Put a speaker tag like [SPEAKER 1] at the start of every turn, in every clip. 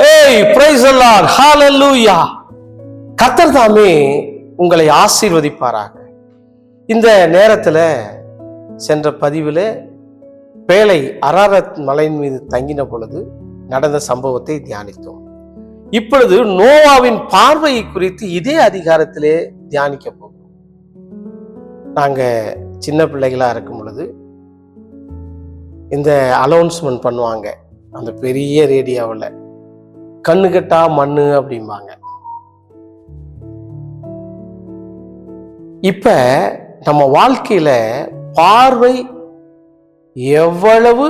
[SPEAKER 1] ஏய் praise the Lord, ஹalleluya. கர்த்தர் தாமே உங்களை ஆசீர்வதிப்பாராக. இந்த நேரத்தில் சென்ற பதிவில் பேழை அரராத் மலையின் மீது தங்கின பொழுது நடந்த சம்பவத்தை தியானித்தோம். இப்பொழுது நோவாவின் பார்வையை குறித்து இதே அதிகாரத்திலே தியானிக்க போகிறோம். நாங்க சின்ன பிள்ளைகளா இருக்கும் பொழுது இந்த அனௌன்ஸ்மெண்ட் பண்ணுவாங்க, அந்த பெரிய ரேடியோவில் கண்ணு கட்டா மண்ணு அப்படிம்பாங்க. இப்ப நம்ம வாழ்க்கையில பார்வை எவ்வளவு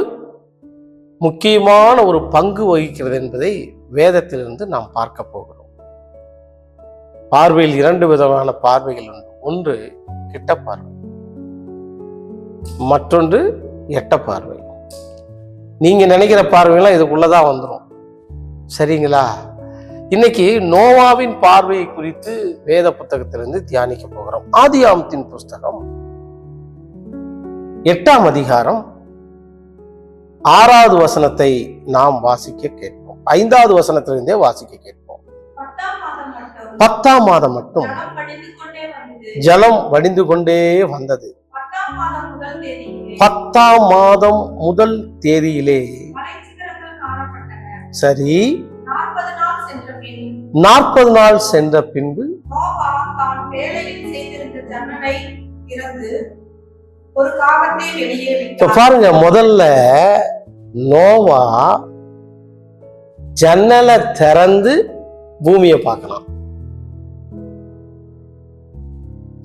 [SPEAKER 1] முக்கியமான ஒரு பங்கு வகிக்கிறது என்பதை வேதத்திலிருந்து நாம் பார்க்க போகிறோம். பார்வையில் 2 விதமான பார்வைகள் உண்டு. ஒன்று கிட்ட பார்வை, மற்றொன்று எட்ட பார்வை. நீங்க நினைக்கிற பார்வைலாம் இதுக்குள்ளதான் வந்துடும், சரிங்களா? இன்னைக்கு நோவாவின் பார்வையை குறித்து வேத புத்தகத்திலிருந்து தியானிக்க போகிறோம். ஆதியாகமத்தின் புஸ்தகம் 8ஆம் அதிகாரம் 6வது வசனத்தை நாம் வாசிக்க கேட்போம். 5வது வசனத்திலிருந்தே வாசிக்க கேட்போம். 10ஆம் மாதம் மட்டும் ஜலம் வடிந்து கொண்டே வந்தது. 10ஆம் மாதம் முதல் தேதியிலே சரி 40 நாள் சென்ற பின்பு பாருங்க, முதல்ல நோவா ஜன்னலை திறந்து பூமியை பார்க்கலாம்.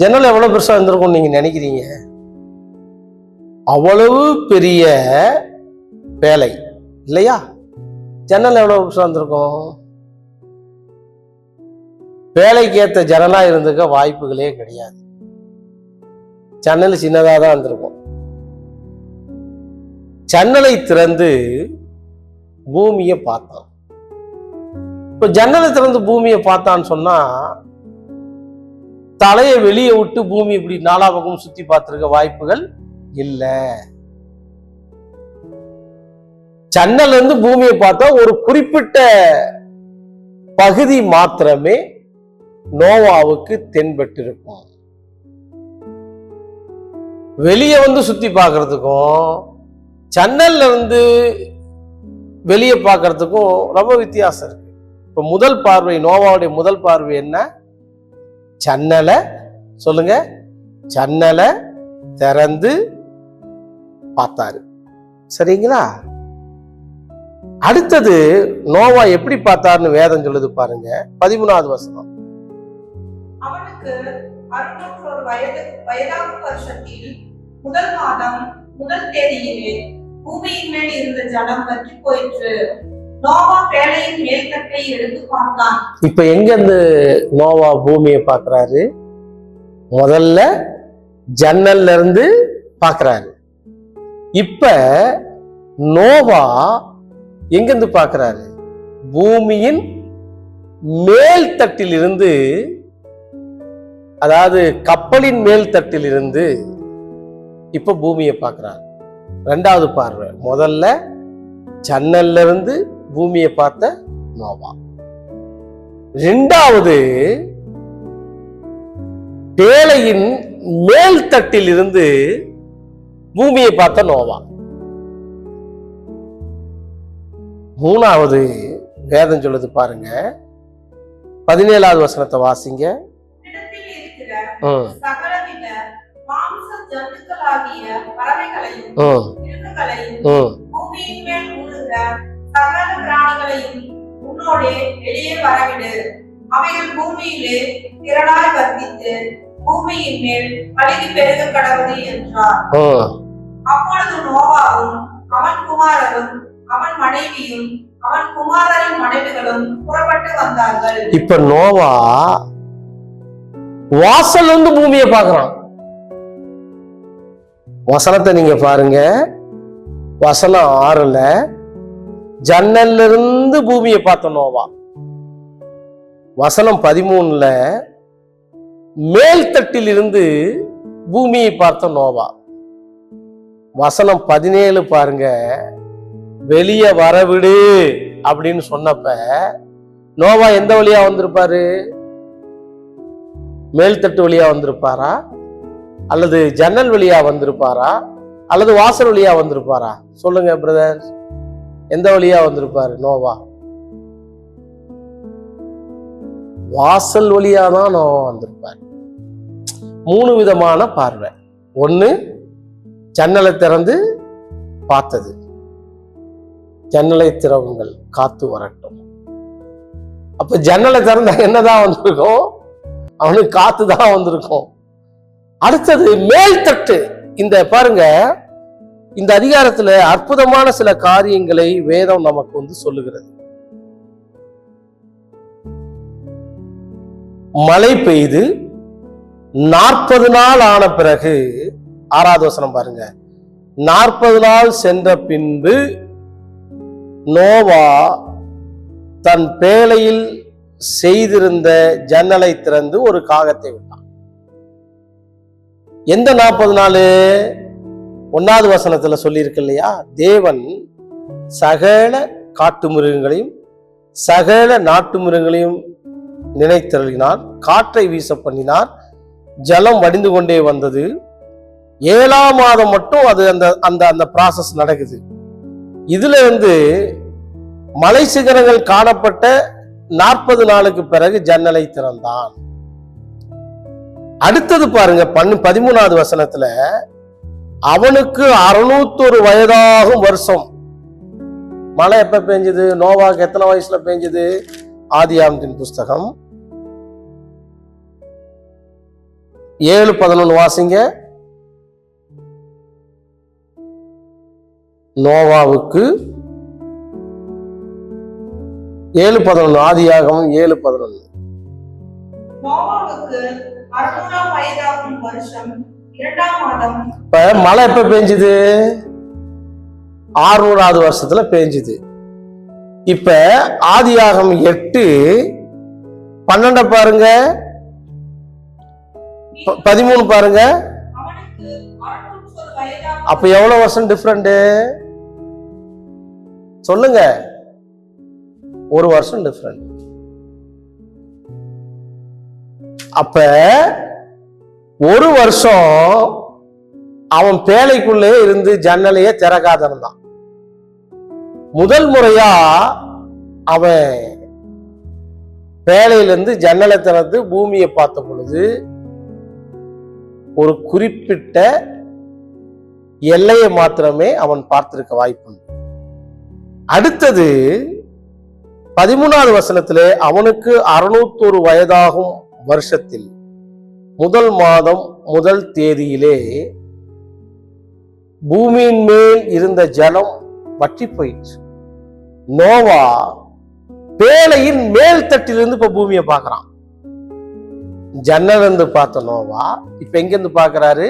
[SPEAKER 1] ஜன்னல் எவ்வளவு பெருசா இருந்திருக்கும் நீங்க நினைக்கிறீங்க? அவ்வளவு பெரிய வேலை இல்லையா? ஜன்னல் எவ்வளவு பெருசா இருந்திருக்கும்? வேலைக்கு ஏற்ற ஜன்னலா இருந்துக்க வாய்ப்புகளே கிடையாது. ஜன்னல் சின்னதாக தான் இருந்திருக்கும். ஜன்னலை திறந்து பூமியை பார்த்தான். இப்ப ஜன்னலை திறந்து பூமியை பார்த்தான்னு சொன்னா தலையை வெளியே விட்டு பூமி இப்படி 4 பக்கமும் சுத்தி பார்த்திருக்க வாய்ப்புகள் இல்லை. ஜன்னல் இருந்து பூமியை பார்த்தா ஒரு குறிப்பிட்ட பகுதி மாத்திரமே நோவாவுக்கு தென்பட்டிருக்கும். வெளியே வந்து சுத்தி பார்க்கறதுக்கும் ஜன்னல்ல இருந்து வெளியே பார்க்கறதுக்கும் ரொம்ப வித்தியாசம் இருக்கு. இப்ப முதல் பார்வை, நோவாவுடைய முதல் பார்வை என்ன? ஜன்னலை சொல்லுங்க, ஜன்னலை திறந்து பார்த்தாரு, சரிங்களா? அடுத்தது நோவா எப்படி பார்த்தாருன்னு வேதம் சொல்லுது பாருங்க. 13வது வசனம்.
[SPEAKER 2] அவனுக்கு 601 வயதாகும் வருஷத்தில் முதல் மாதம் முதல் தேதியிலே பூமியின் மேல் இருந்த ஜலம் வற்றி போயிற்று. நோவா பேழையின் மேல் தட்டை எடுத்து பார்த்தான்.
[SPEAKER 1] இப்ப எங்க இருந்து நோவா பூமியை பார்க்கிறாரு? முதல்ல ஜன்னல்ல இருந்து பார்க்கிறாரு. இப்ப நோவா எங்கிருந்து பார்க்கிறாரு? பூமியின் மேல் தட்டில் இருந்து, அதாவது கப்பலின் மேல் தட்டில் இருந்து இப்ப பூமியை பார்க்கிறார். 2வது பார்வை. முதல்ல ஜன்னல்ல இருந்து பூமியை பார்த்த நோவா. 2வது பேழையின் மேல் தட்டில் இருந்து பூமியை பார்த்த நோவா. 3வது வேதம் சொல்லுது பாருங்க, 17வது வசனத்தை வாசிங்க.
[SPEAKER 2] அவைகள் பூமியிலே திரளாய் வர்த்தித்து பூமியின் மேல் பழுகி பெருக கடவுது என்றார். அப்பொழுது நோவாவும் அவன் குமாரரும் அவன் மனைவியும் அவன் குமாரரின் மனைவிகளும் புறப்பட்டு வந்தார்கள்.
[SPEAKER 1] இப்ப நோவா வாசல் வந்து பூமியை பார்க்கிறான். வசனத்தை நீங்க பாருங்க, வசனம் 6ல ஜன்னல்ல இருந்து பூமியை பார்த்த நோவா. வசனம் 13ல மேல் தட்டில் இருந்து பூமியை பார்த்த நோவா. வசனம் 17 பாருங்க, வெளியே வரவிடு அப்படின்னு சொன்னப்ப நோவா எந்த வழியா வந்திருப்பாரு? மேல்தட்டு வழியா வந்திருப்பாரா, அல்லது ஜன்னல் வழியா வந்திருப்பாரா, அல்லது வாசல் வழியா வந்திருப்பாரா? சொல்லுங்க பிரதர், எந்த வழியா வந்திருப்பாரு நோவா? வாசல் வழியா தான் நோவா வந்திருப்பாரு. 3 விதமான பார்வை. ஒண்ணு, ஜன்னலை திறந்து பார்த்தது. ஜன்னலை திறவுங்கள், காத்து வரட்டும். அப்ப ஜன்னலை திறந்தா என்னதான் வந்திருக்கும்? அவனுக்கு காத்து தான் வந்திருக்கும். அடுத்தது மேல்தட்டு. இந்த பாருங்க, இந்த அதிகாரத்துல அற்புதமான சில காரியங்களை வேதம் நமக்கு சொல்லுகிறது. மழை பெய்து 40 நாள் ஆன பிறகு, 6வது வசனம் பாருங்க, 40 நாள் சென்ற பின்பு நோவா தன் பேழையில் செய்திருந்த ஜன்னலை திறந்து ஒரு காகத்தை விட்டான். எந்த 40 நாள்? 1வது வசனத்துல சொல்லியிருக்கு இல்லையா, தேவன் சகல காட்டு மிருகங்களையும் சகல நாட்டு மிருகங்களையும் நினைத்தருளினார், காற்றை வீச பண்ணினார், ஜலம் வடிந்து கொண்டே வந்தது. 7ஆம் மாதம் மட்டும் அது அந்த ப்ராசஸ் நடக்குது. இதுல மலை சிகரங்கள் காணப்பட்ட 40 நாளுக்கு பிறகு ஜன்னலை திறந்தான். அடுத்தது பாருங்க, 13வது வசனத்துல அவனுக்கு 601 வயதாகும் வருஷம். மழை எப்ப பெஞ்சது? நோவாக்கு எத்தனை வயசுல பெஞ்சது? ஆதியாகமத்தின் புஸ்தகம் 7:11 வாசிங்க. நோவாவுக்கு 7:11, ஆதியாகமம் 7:11.
[SPEAKER 2] நோவாவுக்கு 600 வயதாகும் வருஷம் 2ஆம் மாதம்.
[SPEAKER 1] இப்ப மழை எப்ப பெஞ்சுது? 600வது வருஷத்துல பெஞ்சுது. இப்ப ஆதியாகமம் 8:12 பாருங்க, 13 பாருங்க. அப்ப எவ்வளவு வருஷம் டிஃபரெண்ட் சொல்லுங்க? 1 வருஷம் டிஃபரெண்ட். அப்ப 1 வருஷம் அவன் பேழைக்குள்ளே இருந்து ஜன்னலையே திறக்காத இருந்தான். முதல் முறையா அவன் பேழையிலிருந்து ஜன்னலை திறந்து பூமியை பார்த்த பொழுது ஒரு குறிப்பிட்ட எல்லையை மாத்திரமே அவன் பார்த்திருக்க வாய்ப்புண்டு. அடுத்தது 13வது வசனத்திலே அவனுக்கு 601 வயதாகும் வருஷத்தில் முதல் மாதம் முதல் தேதியிலே பூமியின் மேல் இருந்த ஜலம் வற்றி போயிடுச்சு. நோவா பேழையின் மேல் தட்டிலிருந்து இப்ப பூமியை பார்க்கிறான். ஜன்னல் இருந்து பார்த்த நோவா இப்ப எங்கிருந்து பார்க்கிறாரு?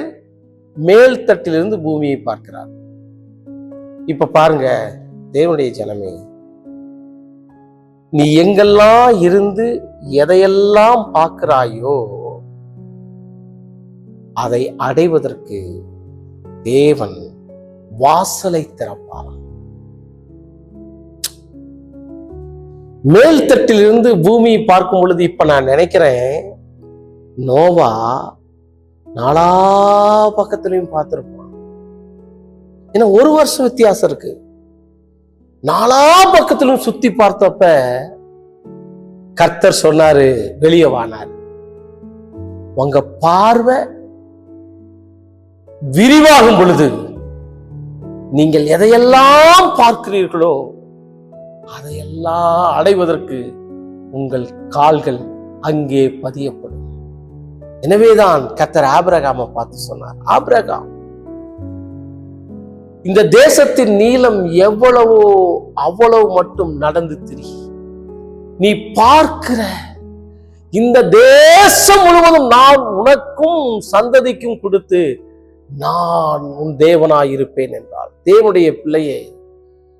[SPEAKER 1] மேல் தட்டிலிருந்து பூமியை பார்க்கிறார். இப்ப பாருங்க தேவனுடைய ஜனமே, நீ எங்கெல்லாம் இருந்து எதையெல்லாம் பார்க்கிறாயோ அதை அடைவதற்கு தேவன் வாசலை திறப்பார். மேல் தட்டிலிருந்து பூமியை பார்க்கும் பொழுது இப்ப நான் நினைக்கிறேன், நோவா 4 பக்கத்திலையும் பார்த்திருப்பான். ஏன்னா 1 வருஷம் வித்தியாசம் இருக்கு. 4 பக்கத்திலும் சுத்தி பார்த்தப்ப கர்த்தர் சொன்னாரு, வெளியே வானாரு, உங்க பார்வை விரிவாகும் பொழுது நீங்கள் எதையெல்லாம் பார்க்கிறீர்களோ அதையெல்லாம் அடைவதற்கு உங்கள் கால்கள் அங்கே பதியப்படும். எனவேதான் கர்த்தர் ஆபிரகாமை பார்த்து சொன்னார், ஆபிரகாம், இந்த தேசத்தின் நீளம் எவ்வளவோ அவ்வளவு மட்டும் நடந்து திரி. நீ பார்க்கிற இந்த தேசம் முழுவதும் நான் உனக்கும் சந்ததிக்கும் கொடுத்து நான் உன் தேவனாயிருப்பேன் என்றார். தேவனுடைய பிள்ளையே,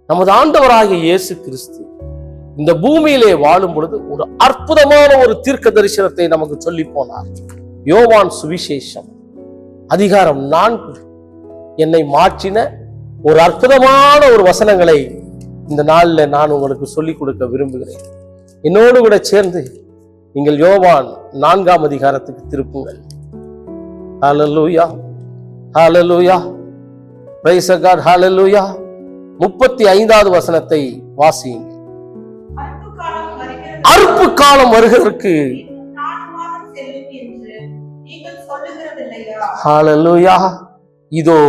[SPEAKER 1] நமது ஆண்டவராகிய இயேசு கிறிஸ்து இந்த பூமியிலே வாழும் பொழுது ஒரு அற்புதமான ஒரு தீர்க்க தரிசனத்தை நமக்கு சொல்லி போனார். யோவான் சுவிசேஷம் அதிகாரம் 4 என்னை மாற்றின ஒரு அற்புதமான ஒரு வசனங்களை இந்த நாள்ல நான் உங்களுக்கு சொல்லிக் கொடுக்க விரும்புகிறேன். என்னோடு கூட சேர்ந்து நீங்கள் யோவான் 4ஆம் அதிகாரத்துக்கு திருப்புங்கள். ஹல்லேலூயா, ஹல்லேலூயா, பிரைஸ் காட், ஹல்லேலூயா. 35வது வசனத்தை வாசியுங்கள். அறுப்பு காலம் வருகிறதற்கு ஹல்லேலூயா, இதோ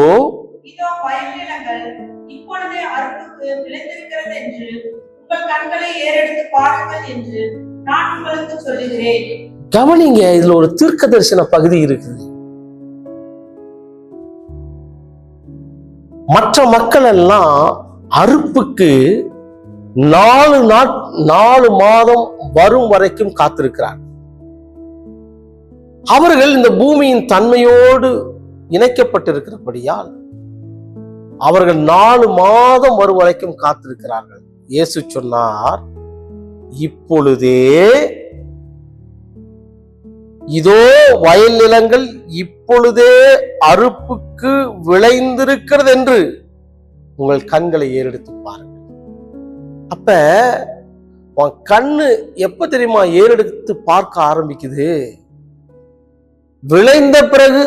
[SPEAKER 2] வயல்நிலங்கள் இப்பொழுதே அறுப்புக்கு விளைந்திருக்கிறது என்று உங்கள் கண்களை ஏறெடுத்து பாருங்கள் என்று நான் உங்களுக்கு சொல்லுகிறேன்.
[SPEAKER 1] கவனிங்க, இதுல ஒரு தீர்க்க தரிசன பகுதி இருக்குது. மற்ற மக்கள் எல்லாம் அறுப்புக்கு 4 மாதம் வரும் வரைக்கும் காத்திருக்கிறார். அவர்கள் இந்த பூமியின் தன்மையோடு இணைக்கப்பட்டிருக்கிறபடியால் அவர்கள் 4 மாதம் வரும் வரைக்கும் காத்திருக்கிறார்கள். இயேசு சொன்னார், இப்பொழுதே இதோ வயல் நிலங்கள் இப்பொழுதே அறுப்புக்கு விளைந்திருக்கிறது என்று உங்கள் கண்களை ஏறெடுத்து பாருங்கள். அப்ப உன் கண்ணு எப்ப தெரியுமா ஏறெடுத்து பார்க்க ஆரம்பிக்குது? விளைந்த பிறகு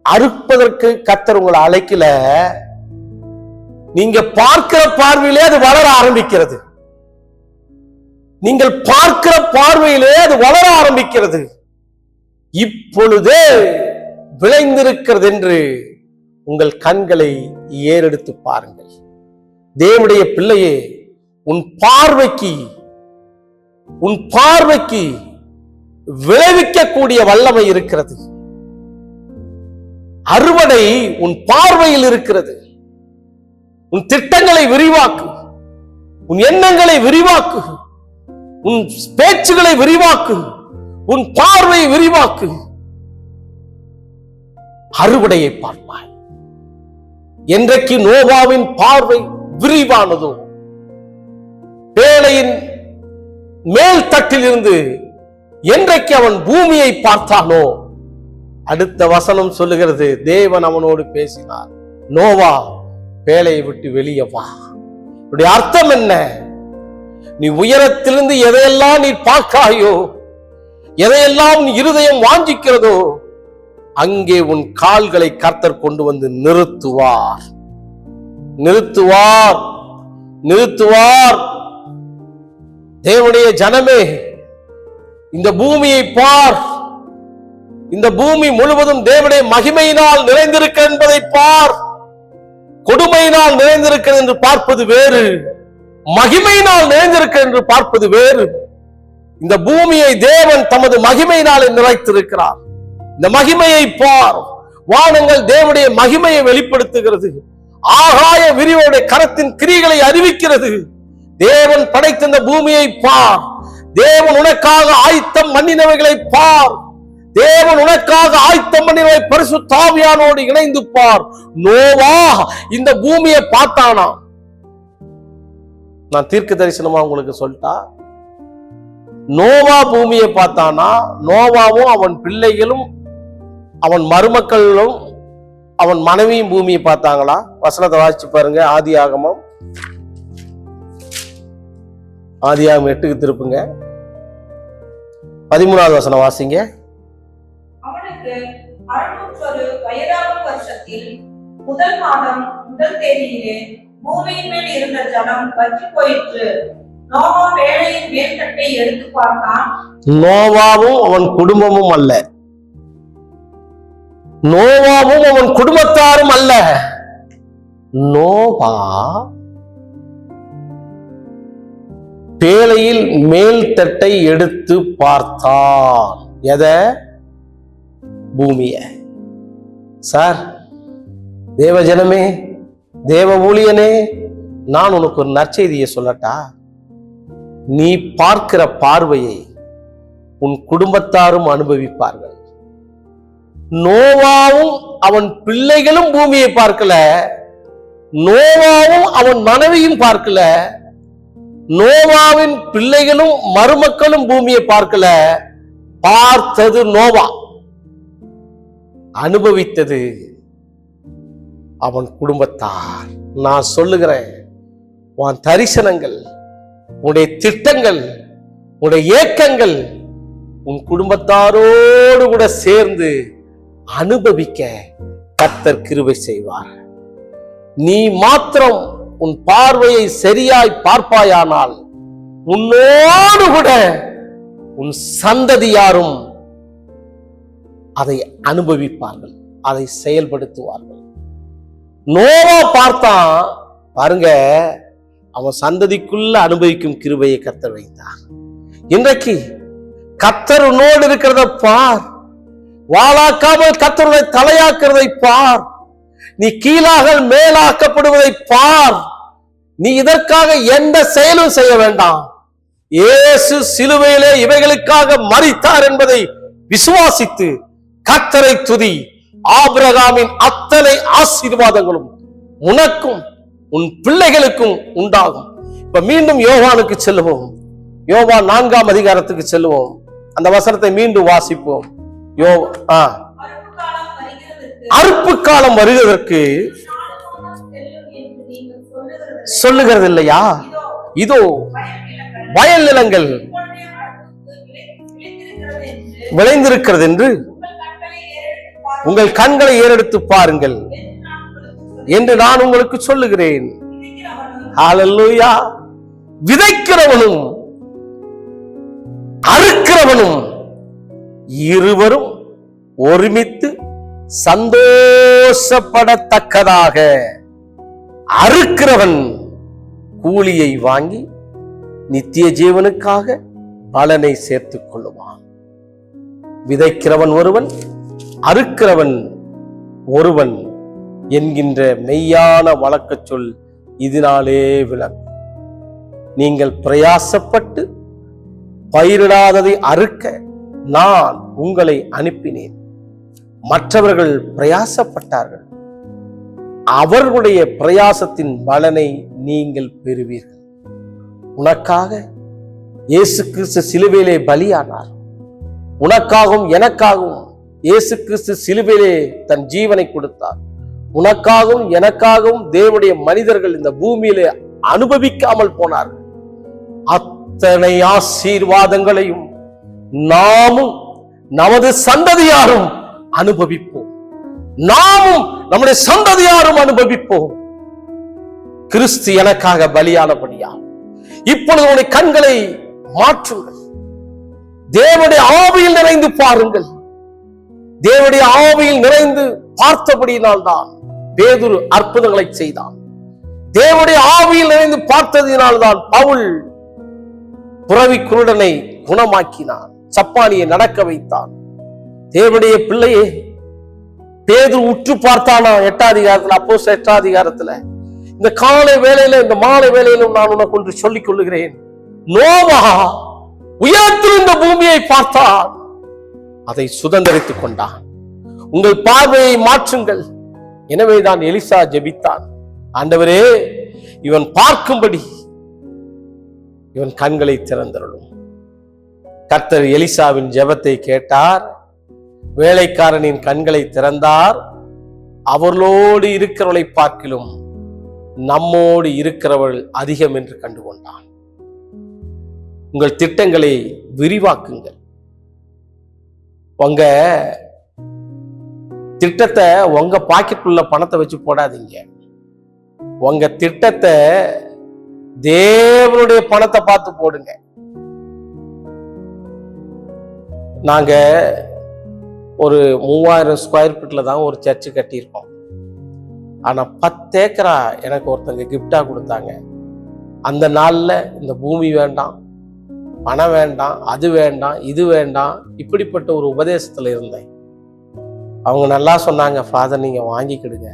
[SPEAKER 1] அறுப்பதற்கு கர்த்தர் உங்களை அழைக்கல. நீங்க பார்க்கிற பார்வையிலே அது வளர ஆரம்பிக்கிறது. நீங்கள் பார்க்கிற பார்வையிலே அது வளர ஆரம்பிக்கிறது. இப்பொழுதே விளைந்திருக்கிறது என்று உங்கள் கண்களை ஏறெடுத்து பாருங்கள். தேவனுடைய பிள்ளையே, உன் பார்வைக்கு விளைவிக்கக்கூடிய வல்லமை இருக்கிறது. அறுவடை உன் பார்வையில் இருக்கிறது. உன் திட்டங்களை விரிவாக்கு, உன் எண்ணங்களை விரிவாக்கு, உன் பேச்சுகளை விரிவாக்கு, உன் பார்வையை விரிவாக்கு. அறுவடையை பார்ப்பாய். என்றைக்கு நோவாவின் பார்வை விரிவானதோ, பேழையின் மேல் தட்டில் இருந்து என்றைக்கு அவன் பூமியை பார்த்தானோ, அடுத்த வசனம் சொல்லுகிறது, தேவன் அவனோடு பேசினார், நோவா பேழையை விட்டு வெளியே வா. இப்படி அர்த்தம் என்ன? நீ உயரத்திலிருந்து எதையெல்லாம் நீ பார்க்காயோ, எதையெல்லாம் உன் இருதயம் வாஞ்சிக்கிறதோ, அங்கே உன் கால்களை கர்த்தர் கொண்டு வந்து நிறுத்துவார். நிறுத்துவார், நிறுத்துவார். தேவனுடைய ஜனமே, இந்த பூமியை பார். இந்த பூமி முழுவதும் தேவனுடைய மகிமையினால் நிறைந்திருக்க என்பதை பார். கொடுமையினால் நிறைந்திருக்கிறது என்று பார்ப்பது வேறு, மகிமையினால் நிறைந்திருக்கிறது என்று பார்ப்பது வேறு. இந்த பூமியை தேவன் தமது மகிமையினால் நிறைத்திருக்கிறார். இந்த மகிமையை பார். வானங்கள் தேவனுடைய மகிமையை வெளிப்படுத்துகிறது. ஆகாய விரிவுடைய கரத்தின் கிரிகளை அறிவிக்கிறது. தேவன் படைத்த இந்த பூமியை பார். தேவன் உனக்காக ஆயத்தம் பண்ணினவைகளை பார். தேவன் உனக்காக ஆயத்தம் பண்ணினவை பரிசுத்த ஆவியானோடு இணைந்து பார். நோவா இந்த பூமியை பார்த்தானா? நான் தீர்க்க தரிசனமா உங்களுக்கு சொல்லிட்டா, நோவா பூமியை பார்த்தானா? நோவாவும் அவன் பிள்ளைகளும் அவன் மருமக்களும் அவன் மனைவியும் பூமியை பார்த்தாங்களா? வசனத்தை வாசிச்சு பாருங்க. ஆதியாகமம் 8க்கு திருப்புங்க. 13வது வசனம் வாசிங்க.
[SPEAKER 2] அவனுக்கு 601 வயதாகும் வருஷத்தில் முதல் மாதம் முதல் தேதியிலே பூமியின் மேல் இருந்த ஜலம் வற்றி போயிற்று. நோவா பேழையின் மேல்தட்டை எடுத்து பார்த்தான்.
[SPEAKER 1] நோவாவும் அவன் குடும்பமும் அல்ல, நோவாவும் அவன் குடும்பத்தாரும் அல்ல. நோவா பேழையில் மேல் தட்டை எடுத்து பார்த்தான். எதை? பூமிய. சார், தேவஜனமே, தேவ ஊழியனே, நான் உனக்கு ஒரு நற்செய்தியை சொல்லட்டா? நீ பார்க்கிற பார்வையை உன் குடும்பத்தாரும் அனுபவிப்பார்கள். நோவாவும் அவன் பிள்ளைகளும் பூமியை பார்க்கல, நோவாவும் அவன் மனைவியும் பார்க்கல, நோவாவின் பிள்ளைகளும் மருமக்களும் பூமியை பார்க்கல. பார்த்தது நோவா, அனுபவித்தது அவன் குடும்பத்தார். நான் சொல்லுகிறேன், உன் தரிசனங்கள், உன்னுடைய திட்டங்கள், உன்னுடைய ஏக்கங்கள் உன் குடும்பத்தாரோடு கூட சேர்ந்து அனுபவிக்க கர்த்தர் கிருபை செய்வார். நீ மாத்திரம் உன் பார்வையை சரியாய் பார்ப்பாயானால் உன்னோடு கூட உன் சந்ததியாரும் அதை அனுபவிப்பார்கள், அதை செயல்படுத்துவார்கள். நோவா பார்த்தான் பாருங்க, அவன் சந்ததிக்குள்ள அனுபவிக்கும் கிருபையை கர்த்தர் வைத்தார். இன்றைக்கு கர்த்தர் உன்னோடு இருக்கிறத பார், வாளாக்காமல் கர்த்தருடைய தலையாக்குறதை பார், நீ கீழாக மேலாக்கப்படுவதை பார். நீ இதற்காக எந்த செயலும் செய்ய வேண்டாம். இயேசு சிலுவையிலே இவைகளுக்காக மரித்தார் என்பதை விசுவாசித்து கர்த்தரை துதி. ஆபிரகாமின் அத்தனை ஆசீர்வாதங்களும் உனக்கும் உன் பிள்ளைகளுக்கும் உண்டாகும். இப்ப மீண்டும் யோவானுக்கு செல்லுவோம். யோவான் 4ஆம் அதிகாரத்துக்கு செல்லுவோம். அந்த வசனத்தை மீண்டும் வாசிப்போம். அறுப்பு காலம் வருவதற்கு சொல்லுகிறது இல்லையா? இதோ வயல் நிலங்கள் விளைந்திருக்கிறது என்று உங்கள் கண்களை ஏறெடுத்து பாருங்கள் என்று நான் உங்களுக்கு சொல்லுகிறேன். ஹல்லேலூயா. விதைக்கிறவனும் அறுக்கிறவனும் இருவரும் ஒருமித்து சந்தோஷப்படத்தக்கதாக அறுக்கிறவன் கூலியை வாங்கி நித்திய ஜீவனுக்காக பலனை சேர்த்துக் கொள்ளுவான். விதைக்கிறவன் ஒருவன், அறுக்கிறவன் ஒருவன் என்கின்ற மெய்யான வழக்கச் சொல் இதனாலே விளங்கும். நீங்கள் பிரயாசப்பட்டு பயிரிடாததை அறுக்க நான் உங்களை அனுப்பினேன். மற்றவர்கள் பிரயாசப்பட்டார்கள், அவர்களுடைய பிரயாசத்தின் பலனை நீங்கள் பெறுவீர்கள். உனக்காக இயேசு கிறிஸ்து சிலுவையிலே பலியானார். உனக்காகவும் எனக்காகவும் இயேசு கிறிஸ்து சிலுவையிலே தன் ஜீவனை கொடுத்தார். உனக்காகவும் எனக்காகவும் தேவனுடைய மனிதர்கள் இந்த பூமியிலே அனுபவிக்காமல் போனார்கள். அத்தனை ஆசீர்வாதங்களையும் நாமும் நமது சந்ததியாரும் அனுபவிப்போம். நாமும் நம்முடைய சந்ததியாரும் அனுபவிப்போம். கிறிஸ்து எனக்காக பலியானபடியா இப்பொழுது உடைய கண்களை மாற்றுங்கள். தேவனுடைய ஆவியில் நிறைந்து பாருங்கள். தேவனுடைய ஆவியில் நிறைந்து பார்த்தபடியினால்தான் பேதுரு அற்புதங்களை செய்தான். தேவனுடைய ஆவியில் நிறைந்து பார்த்ததினால்தான் பவுல் புறவி குருடனை குணமாக்கினான், சப்பானியை நடக்க வைத்தான். தேவனுடைய பிள்ளையே, பேதுரு உற்று பார்த்தானா 8ஆம் அதிகாரத்துல, அப்போஸ்தலர் 8ஆம் அதிகாரத்துல. இந்த காலை வேளையில, இந்த மாலை வேளையிலும் நான் உனக்கு ஒன்று சொல்லிக் கொள்ளுகிறேன். நோவா உயரத்தில் இந்த பூமியை பார்த்தான், அதை சுதந்திரித்துக் கொண்டான். உங்கள் பார்வையை மாற்றுங்கள். எனவேதான் எலிசா ஜெபித்தான், ஆண்டவரே இவன் பார்க்கும்படி இவன் கண்களை திறந்தருளும். கர்த்தர் எலிசாவின் ஜெபத்தை கேட்டார். வேலைக்காரனின் கண்களை திறந்தார். அவர்களோடு இருக்கிறவளை பார்க்கிலும் நம்மோடு இருக்கிறவள் அதிகம் என்று கண்டுகொண்டான். உங்கள் திட்டங்களை விரிவாக்குங்கள். உங்க திட்டத்தை உங்க பாக்கெட்டுள்ள பணத்தை வச்சு போடாதீங்க. உங்க திட்டத்தை தேவனுடைய பணத்தை பார்த்து போடுங்க. நாங்க ஒரு 3000 ஸ்கொயர் ஃபீட்ல தான் ஒரு சர்ச்சு கட்டியிருக்கோம். ஆனா 10 ஏக்கரா எனக்கு ஒருத்தங்க கிஃப்டா கொடுத்தாங்க. அந்த நாள்ல இந்த பூமி வேண்டாம், பணம் வேண்டாம், அது வேண்டாம், இது வேண்டாம், இப்படிப்பட்ட ஒரு உபதேசத்துல இருந்தேன். அவங்க நல்லா சொன்னாங்க, ஃபாதர் நீங்க வாங்கிக்கிடுங்க.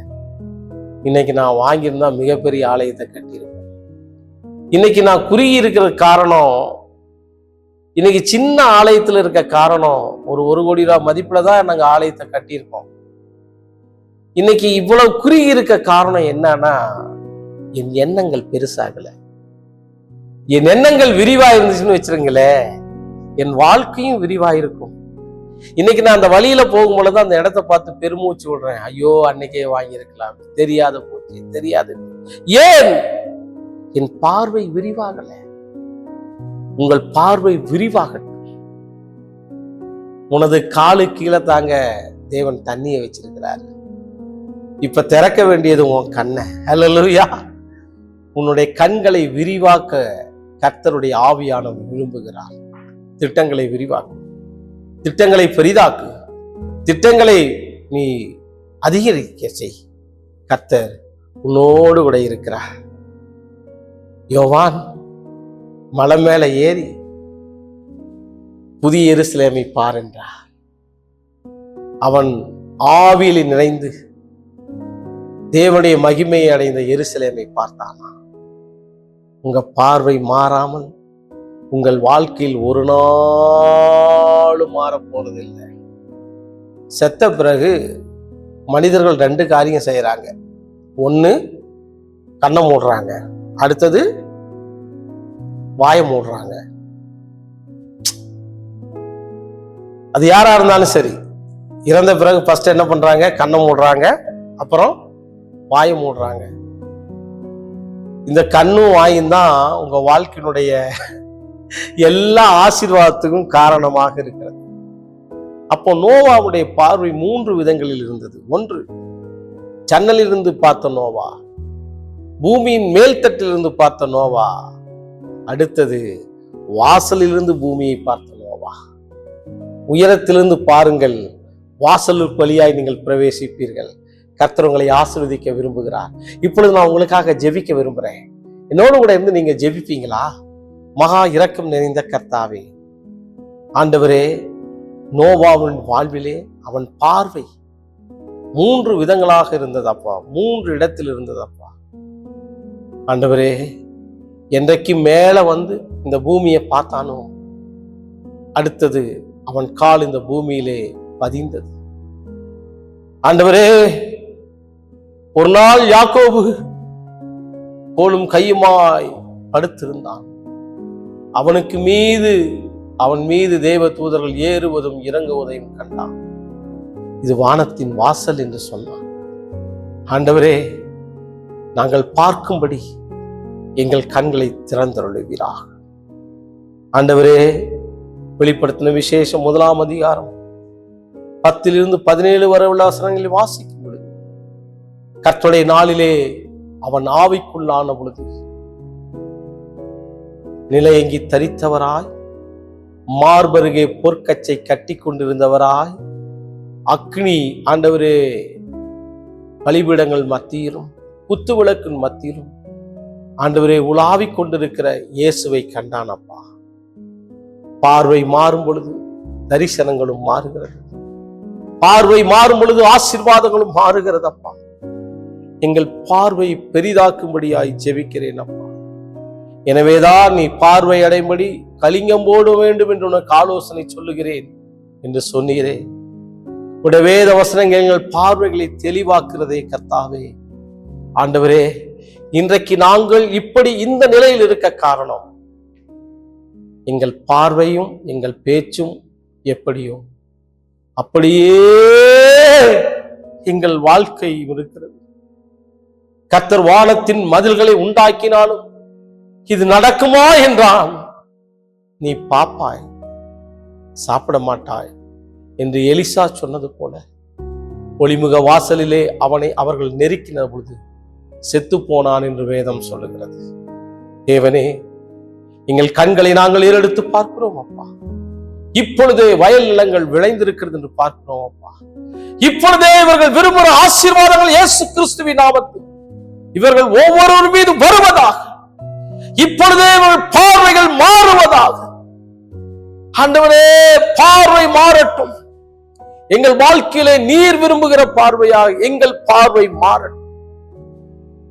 [SPEAKER 1] இன்னைக்கு நான் வாங்கியிருந்தா மிகப்பெரிய ஆலயத்தை கட்டியிருப்பேன். இன்னைக்கு நான் குறுகி இருக்கிற காரணம், இன்னைக்கு சின்ன ஆலயத்துல இருக்க காரணம், ஒரு 1 கோடி ரூபாய் மதிப்புல தான் நாங்க ஆலயத்தை கட்டியிருக்கோம். இன்னைக்கு இவ்வளவு குறுகி இருக்க காரணம் என்னன்னா, என் எண்ணங்கள் பெருசாகல. என் எண்ணங்கள் விரிவா இருந்துச்சுன்னு வச்சிருங்களே, என் வாழ்க்கையும் விரிவா இருக்கும். இன்னைக்கு நான் அந்த வழியில போகும்பொழுது அந்த இடத்த பார்த்து பெருமூச்சு விடுறேன். ஐயோ அன்னைக்கே வாங்கியிருக்கலாம், தெரியாத போச்சு, தெரியாது. ஏன் என் பார்வை விரிவாகல. உங்கள் பார்வை விரிவாகட்டும். உனது காலு கீழே தாங்க தேவன் தண்ணியை வச்சிருக்கிறார். இப்ப திறக்க வேண்டியது உன் கண்ணை. ஹல்லேலூயா. உன்னுடைய கண்களை விரிவாக்க கர்த்தருடைய ஆவியானவர் விரும்புகிறார். திட்டங்களை விரிவாக்கு, திட்டங்களை பெரிதாக்கு, திட்டங்களை நீ அதிகரிக்க செய். கர்த்தர் உன்னோடு கூட இருக்கிறார். யோவான் மலை மேல ஏறி புதிய எருசலேமை பார் என்றார். அவன் ஆவியில் நிறைந்து தேவனுடைய மகிமையை அடைந்த எருசலேமை பார்த்தானா? உங்க பார்வை மாறாமல் உங்கள் வாழ்க்கையில் ஒரு நாளும் மாறப் போறதில்லை. செத்த பிறகு மனிதர்கள் 2 காரியம் செய்யறாங்க. ஒண்ணு கண்ணை மூடுறாங்க, அடுத்தது வாயை மூடுறாங்க. அது யாரா இருந்தாலும் சரி, இறந்த பிறகு ஃபர்ஸ்ட் என்ன பண்றாங்க? கண்ணை மூடுறாங்க, அப்புறம் வாயை மூடுறாங்க. இந்த கண்ணும் வாயும் தான் உங்க வாழ்க்கையினுடைய எல்லா ஆசீர்வாதத்துக்கும் காரணமாக இருக்கிறது. அப்போ நோவாவுடைய பார்வை 3 விதங்களில் இருந்தது. ஒன்று, ஜன்னலில் இருந்து பார்த்த நோவா, பூமியின் மேல்தட்டிலிருந்து பார்த்த நோவா. அடுத்தது, வாசலிலிருந்து பூமியை பார்த்த நோவா. உயரத்திலிருந்து பாருங்கள், வாசலுக்கு வழியாய் நீங்கள் பிரவேசிப்பீர்கள். கர்த்தர் உங்களை ஆசீர்வதிக்க விரும்புகிறார். இப்பொழுது நான் உங்களுக்காக ஜெபிக்க விரும்புகிறேன். என்னோடு கூட இருந்து நீங்க ஜெபிப்பீங்களா? மகா இரக்கம் நிறைந்த கர்த்தாவே, ஆண்டவரே, நோவாவின் வாழ்விலே அவன் பார்வை 3 விதங்களாக இருந்ததப்பா, 3 இடத்தில் இருந்ததப்பா. ஆண்டவரே, என்றைக்கு மேல வந்து இந்த பூமியை பார்த்தானோ, அடுத்தது அவன் கால் இந்த பூமியிலே பதிந்தது. ஆண்டவரே, ஒரு நாள் யாக்கோபு கோலும் கையுமாய் படுத்திருந்தான். அவன் மீது தேவ தூதர்கள் ஏறுவதும் இறங்குவதையும் கண்டான். இது வானத்தின் வாசல் என்று சொன்னான். ஆண்டவரே, நாங்கள் பார்க்கும்படி எங்கள் கண்களை திறந்தருளுவீராக. ஆண்டவரே, வெளிப்படுத்தின விசேஷம் 1ஆம் அதிகாரம் 10 - 17 வரை உள்ள வசனங்களில் வாசிக்கும் பொழுது, கர்த்தருடைய நாளிலே அவன் ஆவிக்குள்ளான பொழுது நிலையங்கி தரித்தவராய், மார்பருகே பொற்கச்சை கட்டி கொண்டிருந்தவராய், அக்னி ஆண்டவரே பலிபீடங்கள் மத்தியிலும் குத்துவிளக்கின் மத்தியிலும் ஆண்டவரே உலாவிக் கொண்டிருக்கிற இயேசுவை கண்டானப்பா. பார்வை மாறும் பொழுது தரிசனங்களும் மாறுகிறது. பார்வை மாறும் பொழுது ஆசீர்வாதங்களும் மாறுகிறதப்பா. எங்கள் பார்வையை பெரிதாக்கும்படியாய் ஜெபிக்கிறேன் அப்பா. எனவேதான் நீ பார்வை அடையும்படி கலிங்கம் போட வேண்டும் என்று உனக்கு ஆலோசனை சொல்லுகிறேன் என்று சொன்னீரே. உடைய வேத வசனங்கள் எங்கள் பார்வைகளை தெளிவாக்குறதே கர்த்தாவே. ஆண்டவரே, இன்றைக்கு நாங்கள் இப்படி இந்த நிலையில் இருக்க காரணம் எங்கள் பார்வையும் எங்கள் பேச்சும் எப்படியோ அப்படியே எங்கள் வாழ்க்கையும் இருக்கிறது. கர்த்தர் வானத்தின் மதில்களை உண்டாக்கினாலும் இது நடக்குமா என்றால் நீ பாப்பாய், சாப்பிட மாட்டாய் என்று எலிசா சொன்னது போல ஒளிமுக வாசலிலே அவர்கள் நெருக்கின பொழுது செத்து போனான் என்று வேதம் சொல்லுகிறது. தேவனே, எங்கள் கண்களை நாங்கள் ஏறெடுத்து பார்க்கிறோம் அப்பா. இப்பொழுதே வயல் நிலங்கள் விளைந்திருக்கிறது என்று பார்க்கிறோம் அப்பா. இப்பொழுதே இவர்கள் விரும்புகிற ஆசீர்வாதங்கள் இயேசு கிறிஸ்துவின் நாமத்தில் இவர்கள் ஒவ்வொருவர் மீது வருவதாக, இப்பொழுதே இவர்கள் பார்வைகள் மாறுவதாக. ஆண்டவரே, பார்வை மாறட்டும். எங்கள் வாழ்க்கையிலே நீர் விரும்புகிற பார்வையாக எங்கள் பார்வை மாறட்டும்.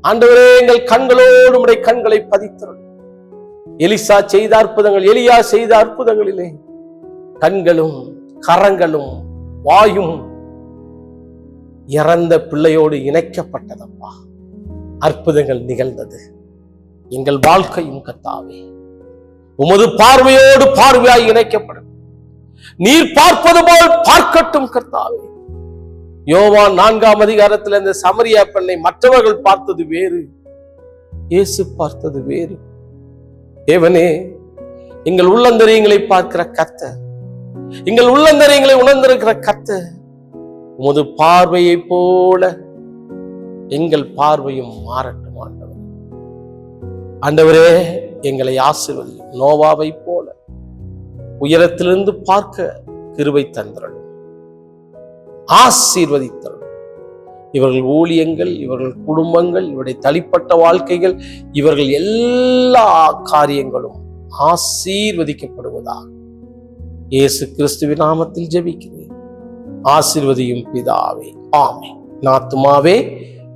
[SPEAKER 1] ஆண்டவரே, எங்கள் கண்களோடு உம்முடைய கண்களை பதித்தருளும். எலிசா செய்த அற்புதங்கள், எலியா செய்த அற்புதங்களிலே கண்களும் கரங்களும் வாயும் இறந்த பிள்ளையோடு இணைக்கப்பட்டதப்பா. அற்புதங்கள் நிகழ்ந்தது. எங்கள் வாழ்க்கையும் கர்த்தாவே உமது பார்வையோடு பார்வையாய் இணைக்கப்படும். நீர் பார்ப்பது போல் பார்க்கட்டும் கர்த்தாவே. யோவான் 4ஆம் அதிகாரத்தில் இந்த சமரியா பெண்ணை மற்றவர்கள் பார்த்தது வேறு, இயேசு பார்த்தது வேறு. தேவனே, எங்கள் உள்ளந்தரியங்களை பார்க்கிற கர்த்தர், எங்கள் உள்ளந்தரியங்களை உணர்ந்திருக்கிற கர்த்தர், உமது பார்வையை போல எங்கள் பார்வையும் மாறட்டும் ஆண்டவர். ஆண்டவரே, எங்களை ஆசீர்வதியும். நோவாவை போல உயரத்திலிருந்து பார்க்க கிருபை தந்தருளும், ஆசீர்வதித்தருளும். இவர்கள் ஊழியங்கள், இவர்கள் குடும்பங்கள், இவருடைய தனிப்பட்ட வாழ்க்கைகள், இவர்கள் எல்லா காரியங்களும் ஆசீர்வதிக்கப்படுவதாக இயேசு கிறிஸ்துவின் நாமத்தில் ஜெபிக்கிறேன். ஆசீர்வதியும் பிதாவே, ஆமென். ஆத்துமாவே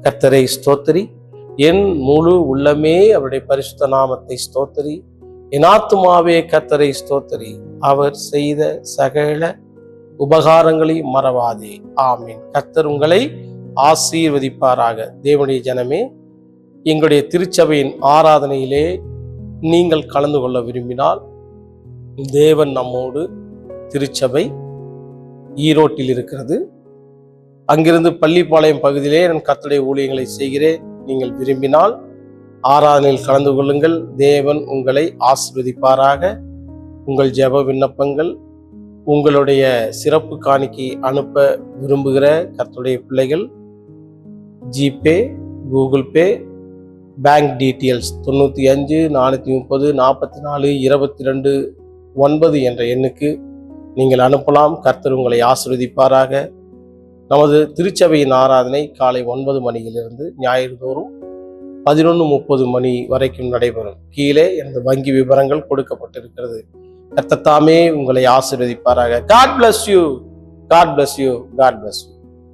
[SPEAKER 1] கர்த்தரை ஸ்தோத்திரி, என் முழு உள்ளமே அவருடைய பரிசுத்த நாமத்தை ஸ்தோத்திரி. என் ஆத்துமாவே கர்த்தரை ஸ்தோத்திரி, அவர் செய்த சகல உபகாரங்களை மறவாதே. ஆமீன். கர்த்தர் உங்களை ஆசீர்வதிப்பாராக. தேவனுடைய ஜனமே, எங்களுடைய திருச்சபையின் ஆராதனையிலே நீங்கள் கலந்து கொள்ள விரும்பினால், தேவன் நம்மோடு திருச்சபை ஈரோட்டில் இருக்கிறது. அங்கிருந்து பள்ளிப்பாளையம் பகுதியிலே நான் கர்த்தருடைய ஊழியங்களை செய்கிறேன். நீங்கள் விரும்பினால் ஆராதனையில் கலந்து கொள்ளுங்கள். தேவன் உங்களை ஆசீர்வதிப்பாராக. உங்கள் ஜெப விண்ணப்பங்கள், உங்களுடைய சிறப்பு காணிக்கை அனுப்ப விரும்புகிற கர்த்தருடைய பிள்ளைகள் GPay, Google Pay, bank details 95 430 44 22 9 என்ற எண்ணுக்கு நீங்கள் அனுப்பலாம். கர்த்தர் உங்களை ஆசீர்வதிப்பாராக. நமது திருச்சபையின் ஆராதனை காலை 9 மணியிலிருந்து ஞாயிறு தோறும் 11:30 மணி வரைக்கும் நடைபெறும். கீழே எனது வங்கி விவரங்கள் கொடுக்கப்பட்டிருக்கிறது. கர்த்தர் தாமே உங்களை ஆசீர்வதிப்பாராக. God bless you. God bless you. God bless you.